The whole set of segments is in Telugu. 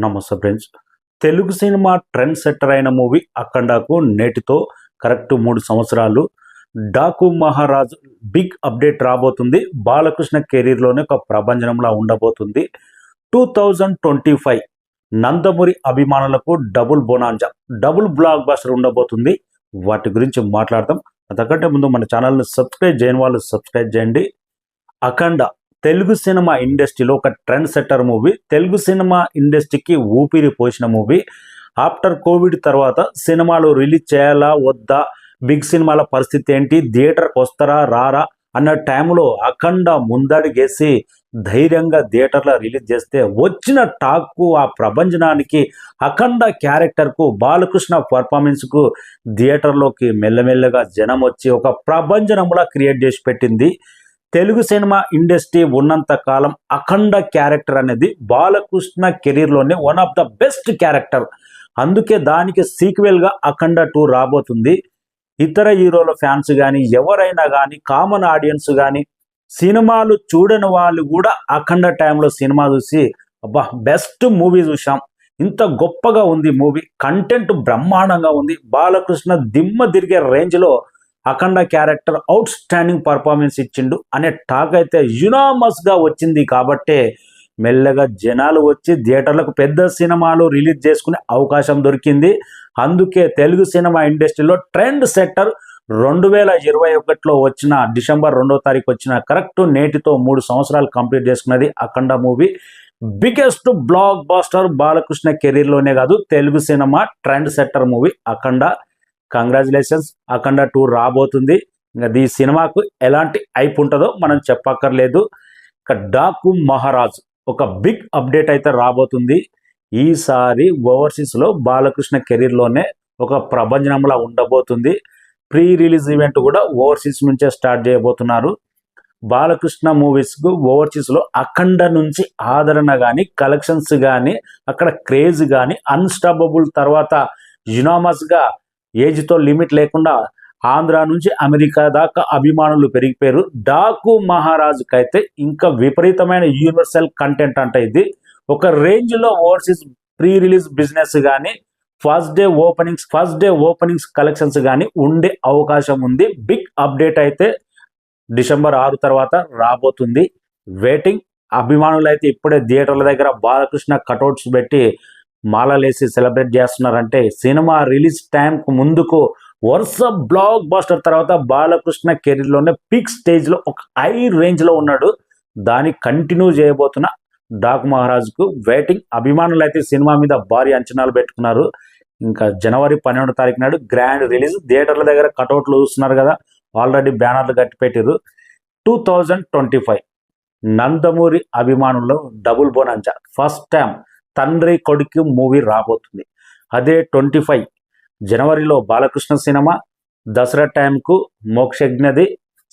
నమస్తే friends. Telugu cinema trend setter అయిన మూవీ అఖండకు నేటితో కరెక్ట్ 3 సంవత్సరాలు. డాకు మహారాజ్ బిగ్ అప్డేట్ రాబోతుంది. బాలకృష్ణ కెరీర్లోనే ఒక ప్రభంజనంలా ఉండబోతుంది. 2025 నందమూరి అభిమానులకు double bonanza, double block buster ఉండబోతుంది. వాటి గురించి మాట్లాడతాం. అంతకంటే ముందు మన ఛానల్ని సబ్స్క్రైబ్ చేయని వాళ్ళు సబ్స్క్రైబ్ చేయండి. అఖండ తెలుగు సినిమా ఇండస్ట్రీలో ఒక trend setter movie. Telugu cinema ఇండస్ట్రీకి ఊపిరి పోసిన మూవీ. ఆఫ్టర్ కోవిడ్ తర్వాత సినిమాలు రిలీజ్ చేయాలా వద్దా, బిగ్ సినిమాల పరిస్థితి ఏంటి, థియేటర్కి వస్తారా రారా అన్న టైంలో అఖండ ముందడుగేసి ధైర్యంగా థియేటర్లో రిలీజ్ చేస్తే వచ్చిన టాక్కు, ఆ ప్రభంజనానికి, అఖండ క్యారెక్టర్కు, బాలకృష్ణ పర్ఫార్మెన్స్కు థియేటర్లోకి మెల్లమెల్లగా జనం వచ్చి ఒక ప్రభంజనంలా క్రియేట్ చేసి పెట్టింది. తెలుగు సినిమా ఇండస్ట్రీ ఉన్నంత కాలం అఖండ క్యారెక్టర్ అనేది బాలకృష్ణ కెరీర్లోనే one of the best character. అందుకే దానికి సీక్వెల్గా అఖండ 2 రాబోతుంది. ఇతర హీరోల ఫ్యాన్స్ కానీ, ఎవరైనా కానీ, కామన్ ఆడియన్స్ కానీ, సినిమాలు చూడని వాళ్ళు కూడా అఖండ టైంలో సినిమా చూసి అబ్బా బెస్ట్ మూవీ చూసాం, ఇంత గొప్పగా ఉంది మూవీ, కంటెంట్ బ్రహ్మాండంగా ఉంది, బాలకృష్ణ దిమ్మ తిరిగే రేంజ్లో అఖండ క్యారెక్టర్ అవుట్ స్టాండింగ్ పర్ఫార్మెన్స్ ఇచ్చిండు అనే టాక్ అయితే యునామస్గా వచ్చింది. కాబట్టే మెల్లగా జనాలు వచ్చి థియేటర్లకు పెద్ద సినిమాలు రిలీజ్ చేసుకునే అవకాశం దొరికింది. అందుకే తెలుగు సినిమా ఇండస్ట్రీలో ట్రెండ్ సెట్టర్ 2021లో వచ్చిన డిసెంబర్ 2వ తారీఖు వచ్చిన కరెక్ట్ నేటితో 3 సంవత్సరాలు కంప్లీట్ చేసుకున్నది Akhanda movie. Biggest blockbuster Balakrishna కెరీర్లోనే కాదు, Telugu cinema trend setter movie Akhanda. Congratulations, Akhanda 2 రాబోతుంది. ఇంకా ఈ సినిమాకు ఎలాంటి హైప్ ఉంటుందో మనం చెప్పక్కర్లేదు. ఇక డాకు మహారాజ్ ఒక బిగ్ అప్డేట్ అయితే రాబోతుంది. ఈసారి ఓవర్సీస్లో బాలకృష్ణ కెరీర్లోనే ఒక ప్రభంజనంలా ఉండబోతుంది. ప్రీ రిలీజ్ ఈవెంట్ కూడా ఓవర్సీస్ నుంచే స్టార్ట్ చేయబోతున్నారు. బాలకృష్ణ మూవీస్కు ఓవర్సీస్లో అఖండ నుంచి ఆదరణ కానీ, కలెక్షన్స్ కానీ, అక్కడ క్రేజ్ కానీ అన్స్టాపబుల్, తర్వాత యునామస్గా ఏజ్తో లిమిట్ లేకుండా ఆంధ్ర నుంచి అమెరికా దాకా అభిమానులు పెరిగిపోయారు. డాకు మహారాజుకి అయితే ఇంకా విపరీతమైన యూనివర్సల్ కంటెంట్ అంటే ఇది ఒక రేంజ్లో ఓవర్సీస్ ప్రీ రిలీజ్ బిజినెస్ కానీ, ఫస్ట్ డే ఓపెనింగ్స్ కలెక్షన్స్ కానీ ఉండే అవకాశం ఉంది. బిగ్ అప్డేట్ అయితే డిసెంబర్ 6 తర్వాత రాబోతుంది. వెయిటింగ్. అభిమానులు అయితే ఇప్పుడే థియేటర్ల దగ్గర బాలకృష్ణ కటౌట్స్ పెట్టి మాలలేసి సెలబ్రేట్ చేస్తున్నారంటే సినిమా రిలీజ్ టైంకు ముందుకు వరుస బ్లాక్ బాస్టర్ తర్వాత బాలకృష్ణ కెరీర్లోనే పీక్ స్టేజ్లో ఒక హై రేంజ్లో ఉన్నాడు. దాన్ని కంటిన్యూ చేయబోతున్న డాకు మహారాజ్కు వెయిటింగ్. అభిమానులు అయితే సినిమా మీద భారీ అంచనాలు పెట్టుకున్నారు. ఇంకా జనవరి 12వ తారీఖు నాడు గ్రాండ్ రిలీజ్. థియేటర్ల దగ్గర కటౌట్లు చూస్తున్నారు కదా, ఆల్రెడీ బ్యానర్లు కట్టి పెట్టారు. 2025 నందమూరి అభిమానుల్లో డబుల్ బొనాంజా, ఫస్ట్ టైం తండ్రి కొడుకు మూవీ రాబోతుంది. అదే 25 జనవరిలో బాలకృష్ణ సినిమా, దసరా టైంకు మోక్షజ్ఞది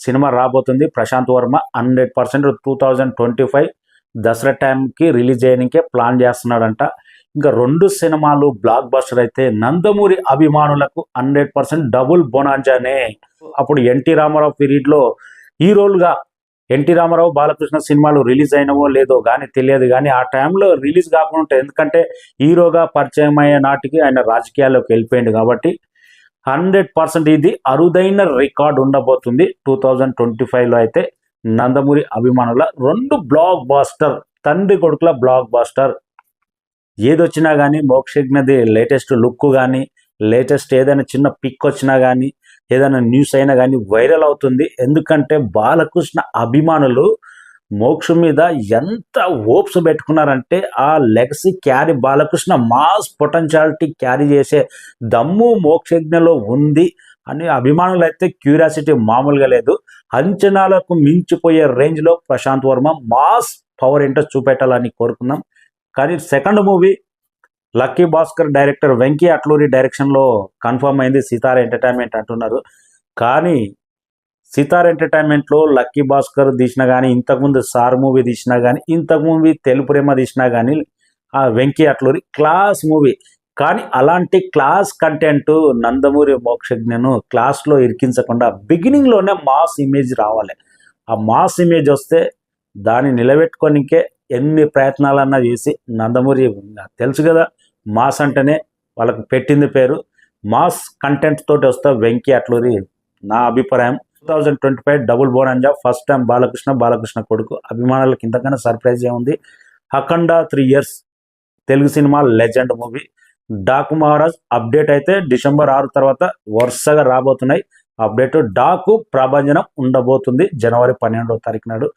సినిమా రాబోతుంది. ప్రశాంత్ వర్మ 100% 2025 దసరా టైంకి రిలీజ్ చేయడానికే ప్లాన్ చేస్తున్నాడంట. ఇంకా 2 సినిమాలు బ్లాక్ బస్టర్ అయితే నందమూరి అభిమానులకు 100% డబుల్ బొనాంజానే. అప్పుడు ఎన్టీ రామారావు పీరియడ్లో హీరోలుగా ఎన్టీ రామారావు, బాలకృష్ణ సినిమాలు రిలీజ్ అయినవో లేదో కానీ తెలియదు, కానీ ఆ టైంలో రిలీజ్ కాకుండా ఉంటాయి. ఎందుకంటే హీరోగా పరిచయం అయ్యే నాటికి ఆయన రాజకీయాల్లోకి వెళ్ళిపోయింది. కాబట్టి 100% ఇది అరుదైన రికార్డ్ ఉండబోతుంది. 2025లో అయితే నందమూరి అభిమానుల 2 బ్లాక్ బాస్టర్, తండ్రి కొడుకుల బ్లాక్ బాస్టర్. ఏదొచ్చినా కానీ మోక్షజ్ఞది లేటెస్ట్ లుక్ కానీ, లేటెస్ట్ ఏదైనా చిన్న పిక్ వచ్చినా కానీ, ఏదైనా న్యూస్ అయినా కానీ వైరల్ అవుతుంది. ఎందుకంటే బాలకృష్ణ అభిమానులు మోక్షం మీద ఎంత హోప్స్ పెట్టుకున్నారంటే ఆ legacy carry, Balakrishna mass potentiality carry చేసే దమ్ము మోక్షజ్ఞలో ఉంది అని అభిమానులు అయితే క్యూరియాసిటీ మామూలుగా లేదు. అంచనాలకు మించిపోయే రేంజ్లో ప్రశాంత్ వర్మ మాస్ పవర్ ఏంటో చూపెట్టాలని కోరుకున్నాం. కానీ second movie lucky Bhaskar director Venky Atluri డైరెక్షన్లో కన్ఫర్మ్ అయింది. సితార ఎంటర్టైన్మెంట్ అంటున్నారు. కానీ సితార ఎంటర్టైన్మెంట్లో లక్కీ భాస్కర్ తీసినా కానీ, ఇంతకుముందు సార్ మూవీ తీసినా కానీ, ఇంతకు మూవీ తెలుగు ప్రేమ తీసినా కానీ ఆ వెంకీ అట్లూరి క్లాస్ మూవీ. కానీ అలాంటి క్లాస్ కంటెంట్ నందమూరి మోక్షజ్ఞను క్లాస్లో ఇరికించకుండా బిగినింగ్లోనే మాస్ ఇమేజ్ రావాలి. ఆ మాస్ ఇమేజ్ వస్తే దాన్ని నిలబెట్టుకోనికే ఎన్ని ప్రయత్నాలన్నా చేసి నందమూరి తెలుసు కదా, మాస్ అంటేనే వాళ్ళకి పెట్టింది పేరు. మాస్ కంటెంట్ తోటి వస్తే వెంకీ అట్లూరి నా అభిప్రాయం. 2025 డబుల్ బోనాంజా ఫస్ట్ టైం బాలకృష్ణ కొడుకు. అభిమానులకి ఇంతకన్నా సర్ప్రైజ్ ఏముంది. అఖండ 3 years Telugu cinema legend movie. Daaku Maharaj update అయితే డిసెంబర్ 6 తర్వాత వరుసగా రాబోతున్నాయి అప్డేట్. డాకు ప్రభంజనం ఉండబోతుంది జనవరి 12వ తారీఖు నాడు.